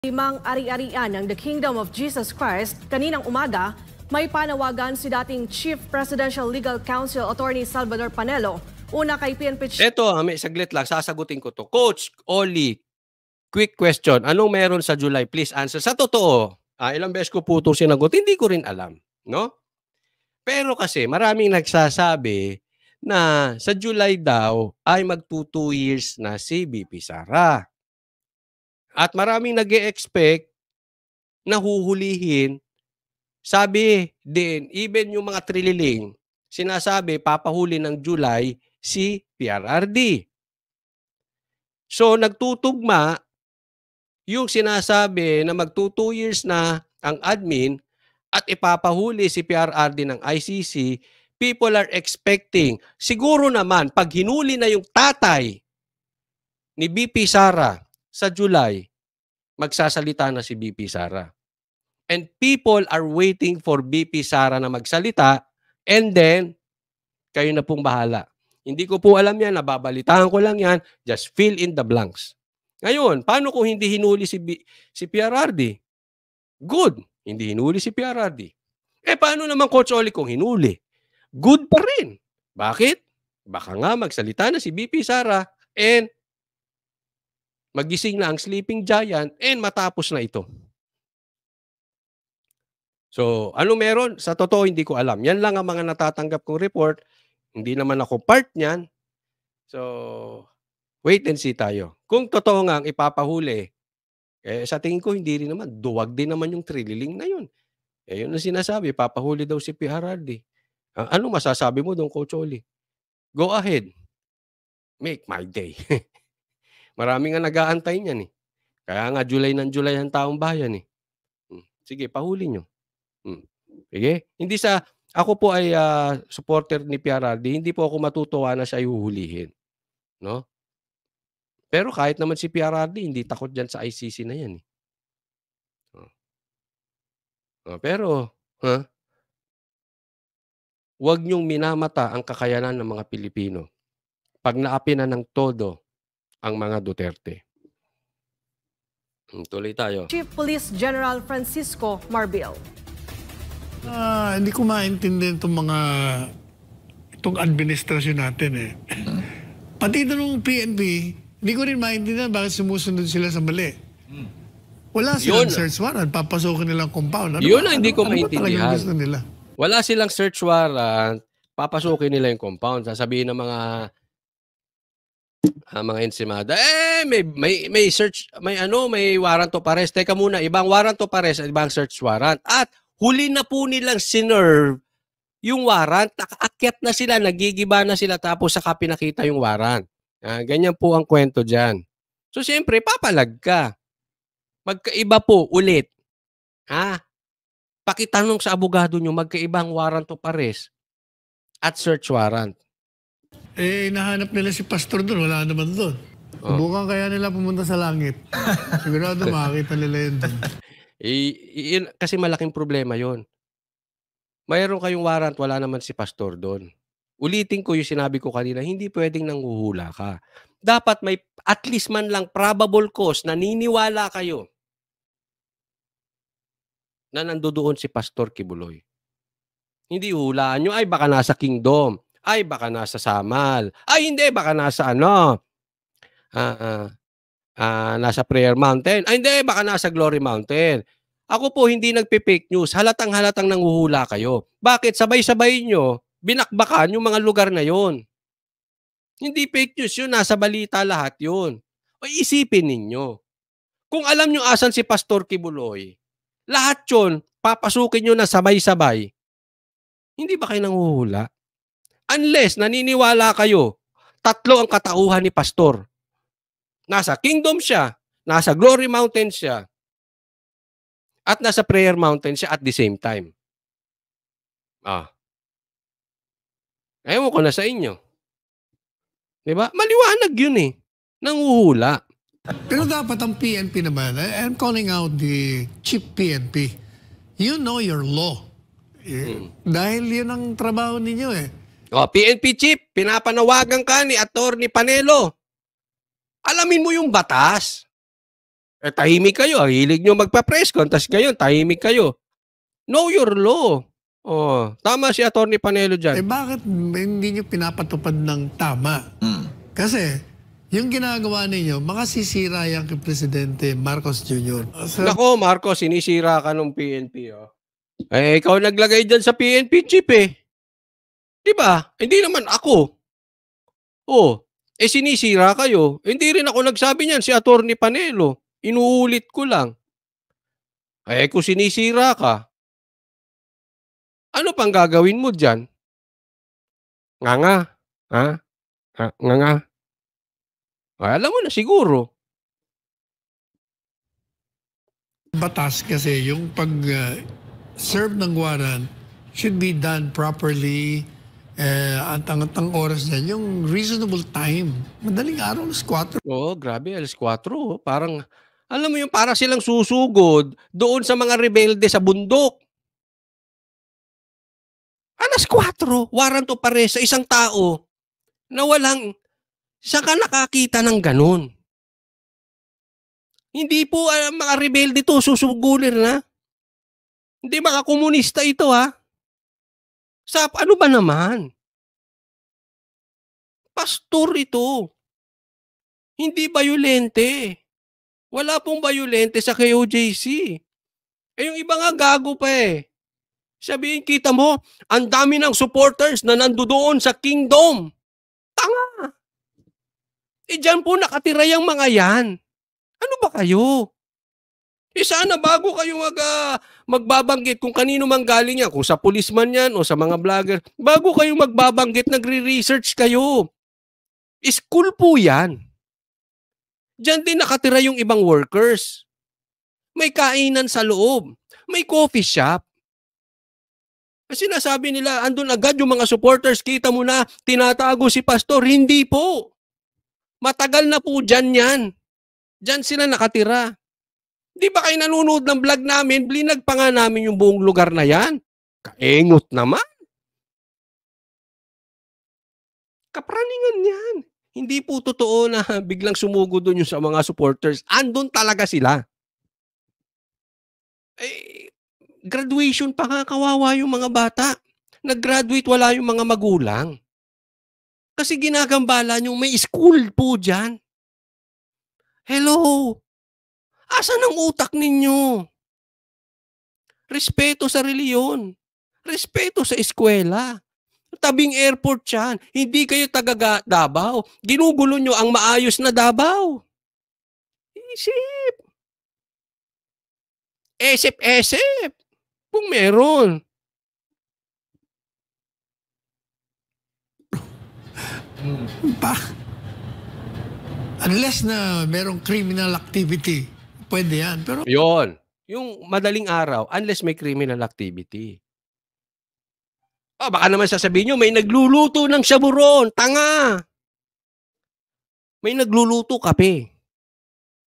Limang ari-arian ng The Kingdom of Jesus Christ, kaninang umaga, may panawagan si dating Chief Presidential Legal Counsel Attorney Salvador Panelo. Una kay PNP Chief. Ito, may saglit lang, sasagutin ko to. Coach Oli, quick question. Anong meron sa July? Please answer. Sa totoo, ilang beses ko po ito sinagot, hindi ko rin alam. No? Pero kasi maraming nagsasabi na sa July daw ay magto 2 years na si BP Sara. At maraming nag-e-expect na huhulihin. Sabi din, even yung mga trililing, sinasabi papahuli ng July si PRRD. So nagtutugma yung sinasabi na magto 2 years na ang admin at ipapahuli si PRRD ng ICC, people are expecting, siguro naman pag hinuli na yung tatay ni BP Sara sa July, magsasalita na si BP Sara. And people are waiting for BP Sara na magsalita and then kayo na pong bahala. Hindi ko po alam yan, nababalitaan ko lang yan, just fill in the blanks. Ngayon, paano kung hindi hinuli si PRRD? Good, hindi hinuli si PRRD. Paano naman Coach Oli kung hinuli? Good pa rin. Bakit? Baka nga magsalita na si BP Sara and magising na ang sleeping giant and matapos na ito. So, ano meron? Sa totoo, hindi ko alam. Yan lang ang mga natatanggap kong report. Hindi naman ako part niyan. So, wait and see tayo. Kung totoo nga ang ipapahuli, sa tingin ko hindi rin naman. Duwag din naman yung trililing na yun. Yun ang sinasabi, papahuli daw si PRRD. Ano masasabi mo doon, Coach Oli? Go ahead. Make my day. Marami nga nag-aantay niyan eh. Kaya nga July ng July ang taong bayan eh. Sige, pahuli nyo. Sige? Hindi ako po ay supporter ni PRRD, hindi po ako matutuwa na siya ay huhulihin. No? Pero kahit naman si PRRD, hindi takot dyan sa ICC na yan. Pero, huwag niyong minamata ang kakayanan ng mga Pilipino pag naapi na ng todo ang mga Duterte. Tuloy tayo. Chief Police General Francisco Marbil. Hindi ko maintindihan itong administrasyon natin eh. Pati ito nung PNP, hindi ko rin maintindihan bakit sumusunod sila sa mali. Wala silang search warrant, papasokin nilang compound. Yun ang hindi ko maintindihan. Gusto nila? Wala silang search warrant, papasukin nila yung compound. Sasabihin ng mga ensimada, may search, may warrant of arrest. Teka muna, ibang warrant of arrest at ibang search warrant. At huli na po nilang sinerve yung warrant, nakaakyat na sila, nagigiba na sila, tapos saka pinakita yung warrant. Ganyan po ang kwento dyan. So, siyempre, papalag ka. Magkaiba po ulit. Pakitanong sa abogado nyo, magkaibang warrant of arrest at search warrant. Nahanap nila si Pastor doon, wala naman doon. Subukan kaya nila pumunta sa langit. Sigurado makakita nila yun doon. Kasi malaking problema yon. Mayroon kayong warrant, wala naman si Pastor doon. Ulitin ko yung sinabi ko kanina, hindi pwedeng nanghuhula ka. Dapat may at least man lang probable cause, naniniwala kayo na nandoon si Pastor Kibuloy. Hindi hulaan nyo, ay baka nasa Kingdom, ay baka nasa Samal, ay hindi, baka nasa nasa Prayer Mountain, ay hindi, baka nasa Glory Mountain. Ako po hindi nagpe-fake news, halatang-halatang nanghuhula kayo. Bakit? Sabay-sabay nyo, binakbakan yung mga lugar na yon. Hindi fake news yun, nasa balita lahat yun. O isipin ninyo, kung alam nyo asan si Pastor Kibuloy, lahat yun, papasukin nyo na sabay-sabay, hindi ba kayo nanghuhula? Unless naniniwala kayo, 3 ang katauhan ni Pastor. Nasa Kingdom siya, nasa Glory Mountain siya, at nasa Prayer Mountain siya at the same time. Ewan ko na sa inyo. Diba? Maliwanag yun eh. Nanghuhula. Pero dapat ang PNP naman, I'm calling out the chief PNP. You know your law. Dahil yun ang trabaho ninyo eh. PNP chief, pinapanawagan ka ni Atty. Panelo. Alamin mo yung batas. Tahimik kayo. Hilig nyo magpa-press con, tas ngayon, tahimik kayo. Know your law. Oh, tama si Atty. Panelo dyan. Bakit hindi nyo pinapatupad ng tama? Kasi, yung ginagawa ninyo, makasisira yan kay Presidente Marcos Jr. Nako, Marcos, sinisira ka ng PNP. Oh. Ikaw naglagay dyan sa PNP chief eh. Diba? Hindi naman ako. Oh, sinisira kayo. Hindi rin ako nagsabi niyan, si Atty. Panelo. Inuulit ko lang. Kung sinisira ka, ano pang gagawin mo dyan? Nga. Ha? Nga. Alam mo na siguro. Batas kasi yung pag-serve ng warrant should be done properly. Ang oras niyan, yung reasonable time. Madaling araw, alas 4. Oo, grabe, alas 4. Parang, alam mo yung para silang susugod doon sa mga rebelde sa bundok. Alas 4, warrant of arrest sa isang tao na walang, saan ka nakakita ng ganun? Hindi po mga rebelde to, susugulin na. Hindi mga komunista ito ha. Ano ba naman? Pastor ito. Hindi bayolente. Wala pong bayolente sa KOJC. Yung iba nga gago pa eh. Sabihin, kita mo, ang dami ng supporters na nandoon sa kingdom. Tanga. Diyan po nakatira yung mga yan. Ano ba kayo? Sana bago kayo magbabanggit kung kanino man galing yan, kung sa pulis man yan o sa mga vlogger, bago kayo magbabanggit, nagre-research kayo. School po yan. Diyan din nakatira yung ibang workers. May kainan sa loob. May coffee shop. Kasi sinasabi nila, andun agad yung mga supporters, kita mo na, tinatago si pastor. Hindi po. Matagal na po dyan yan. Dyan sila nakatira. Di ba kayo nanonood ng vlog namin, blinag pa nga namin yung buong lugar na yan. Kaengot naman. Kapraningan yan. Hindi po totoo na biglang sumugo doon yung sa mga supporters. Andun talaga sila. Graduation pa nga, kawawa yung mga bata. Nag-graduate, wala yung mga magulang. Kasi ginagambala nyo, may school po dyan. Hello? Asan ang utak ninyo? Respeto sa reliyon. Respeto sa eskwela. Tabing airport yan. Hindi kayo taga Davao. Ginugulo nyo ang maayos na Davao. Isip. Esip. Kung meron. Unless na merong criminal activity, pwede yan. Pero yon, yung madaling araw, unless may criminal activity. Baka naman sasabihin nyo, may nagluluto ng shaburon. Tanga! May nagluluto kape.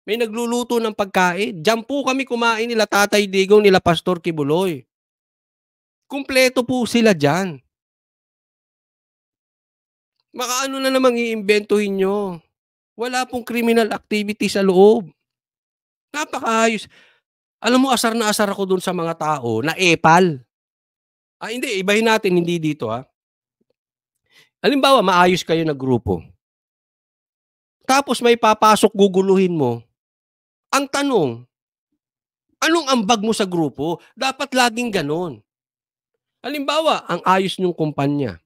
May nagluluto ng pagkain. Diyan po kami kumain nila Tatay Digong, nila Pastor Kibuloy. Kumpleto po sila dyan. Maka ano na namang iimbentuhin nyo. Wala pong criminal activity sa loob. Napakaayos. Alam mo, asar na asar ako dun sa mga tao na epal. Hindi, ibahin natin, hindi dito ha. Halimbawa, maayos kayo na grupo. Tapos may papasok, guguluhin mo. Ang tanong, anong ambag mo sa grupo? Dapat laging ganon. Halimbawa, ang ayos nyong kumpanya.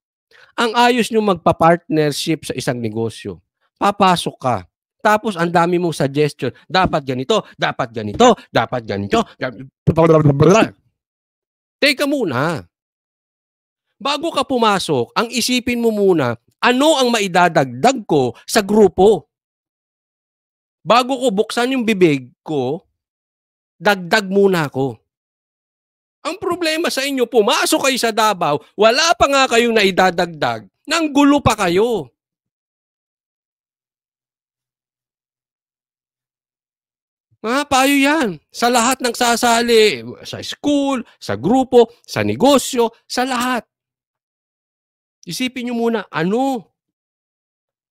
Ang ayos nyong magpa-partnership sa isang negosyo. Papasok ka. Tapos ang dami mong suggestion. Dapat ganito, dapat ganito, dapat ganito. Teka muna. Bago ka pumasok, ang isipin mo muna, ano ang maidadagdag ko sa grupo? Bago ko buksan yung bibig ko, dagdag muna ako. Ang problema sa inyo, pumasok kayo sa Davao, wala pa nga kayong naidadagdag, nang gulo pa kayo. Payo yan. Sa lahat ng sasali, sa school, sa grupo, sa negosyo, sa lahat. Isipin nyo muna,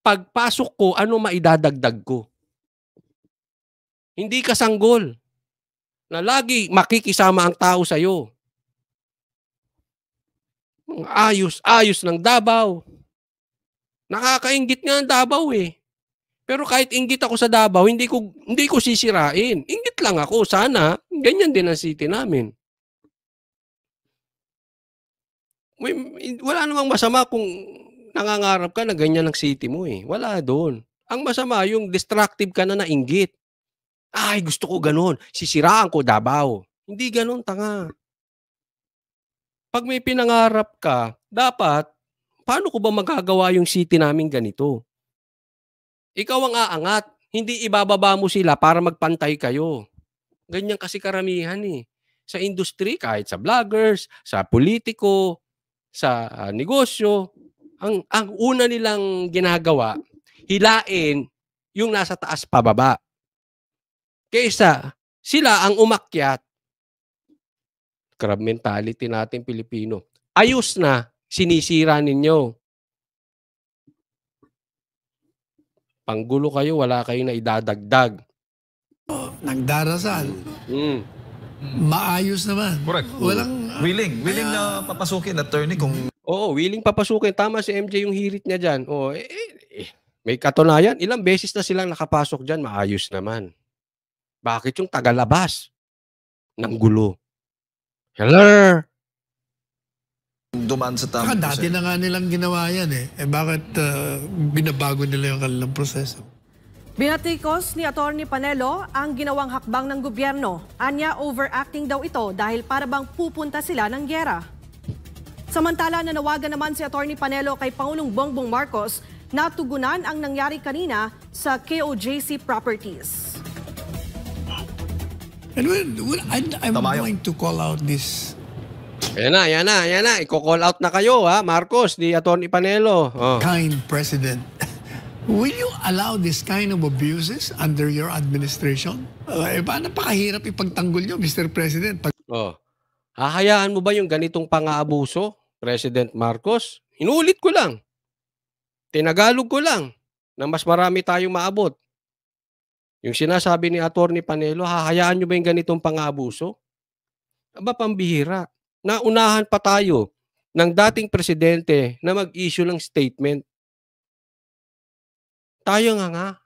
pagpasok ko, ano maidadagdag ko? Hindi ka sanggol na lagi makikisama ang tao sa'yo. Ayos ng Davao. Nakakainggit nga ang Davao eh. Pero kahit inggit ako sa Davao, hindi ko sisirain. Inggit lang ako. Sana ganyan din ang city namin. Wala namang masama kung nangangarap ka na ganyan ang city mo eh. Wala doon. Ang masama yung destructive ka na inggit. Ay, gusto ko ganun. Sisiraan ko Davao. Hindi ganun, tanga. Pag may pinangarap ka, dapat, paano ko ba magagawa yung city namin ganito? Ikaw ang aangat. Hindi ibababa mo sila para magpantay kayo. Ganyan kasi karamihan eh. Sa industry, kahit sa vloggers, sa politiko, sa negosyo, ang una nilang ginagawa, hilain yung nasa taas pababa. Kaysa sila ang umakyat. Crab mentality natin Pilipino. Ayos na, sinisira ninyo. Panggulo kayo, wala kayong naidadagdag. Nagdarasal. Maayos naman. Correct. Walang... willing na papasukin, attorney, kung... Oo, willing papasukin. Tama si MJ yung hirit niya dyan. May katunayan. Ilang beses na silang nakapasok dyan, maayos naman. Bakit yung tagalabas ng gulo? Hello? dumaan sa tamang Dati na nga nilang ginawa yan eh. Bakit binabago nila yung kanilang proseso? Binatikos ni Atty. Panelo ang ginawang hakbang ng gobyerno. Anya, overacting daw ito dahil para bang pupunta sila ng gyera. Samantala, nanawagan naman si Atty. Panelo kay Pangulong Bongbong Marcos na tugunan ang nangyari kanina sa KOJC Properties. And I'm going to call out this. Yan na. Iko-call out na kayo ha, Marcos, di Atty. Panelo. Kind president. Will you allow this kind of abuses under your administration? Napakahirap ipagtanggol nyo, Mr. President. Hahayaan mo ba yung ganitong pang-aabuso, President Marcos? Inulit ko lang. Tinagalog ko lang na mas marami tayong maabot. Yung sinasabi ni Atty. Panelo, hahayaan nyo ba yung ganitong pang-aabuso? Aba, pambihira. Naunahan pa tayo ng dating presidente na mag-issue ng statement. Tayo nga.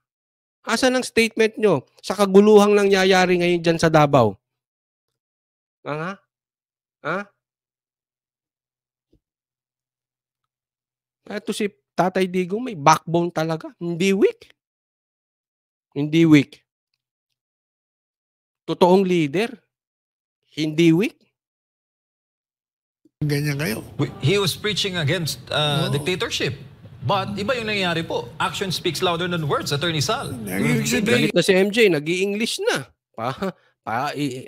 Asan ang statement nyo sa kaguluhang nangyayari ngayon dyan sa Davao? Ha? Ito si Tatay Digong may backbone talaga. Hindi weak. Totoong leader. Hindi weak. Ganyan kayo. He was preaching against dictatorship. But iba yung nangyayari po. Action speaks louder than words, Attorney Sal. Galit na si MJ, nag-i-English na.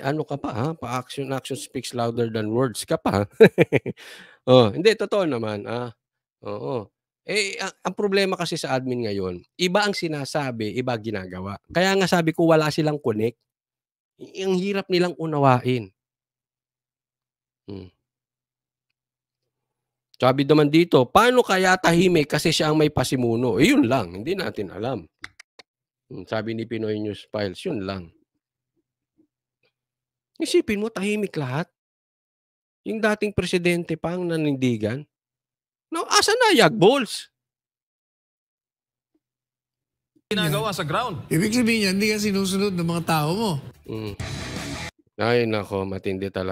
Ano ka pa ha? Action speaks louder than words ka pa. Hindi, totoo naman. Oo. Ang problema kasi sa admin ngayon, iba ang sinasabi, iba ginagawa. Kaya nga sabi ko wala silang connect. Ang hirap nilang unawain. Sabi naman dito, paano kaya tahimik kasi siya ang may pasimuno? Yun lang, hindi natin alam. Sabi ni Pinoy News Files, yun lang. Isipin mo, tahimik lahat. Yung dating presidente pa ang nanindigan. No, asa na Yagbols? Ginagawa sa ground. Ibig sabihin yan, hindi ka sinusunod ng mga tao mo. Ay, nako, matindi talaga.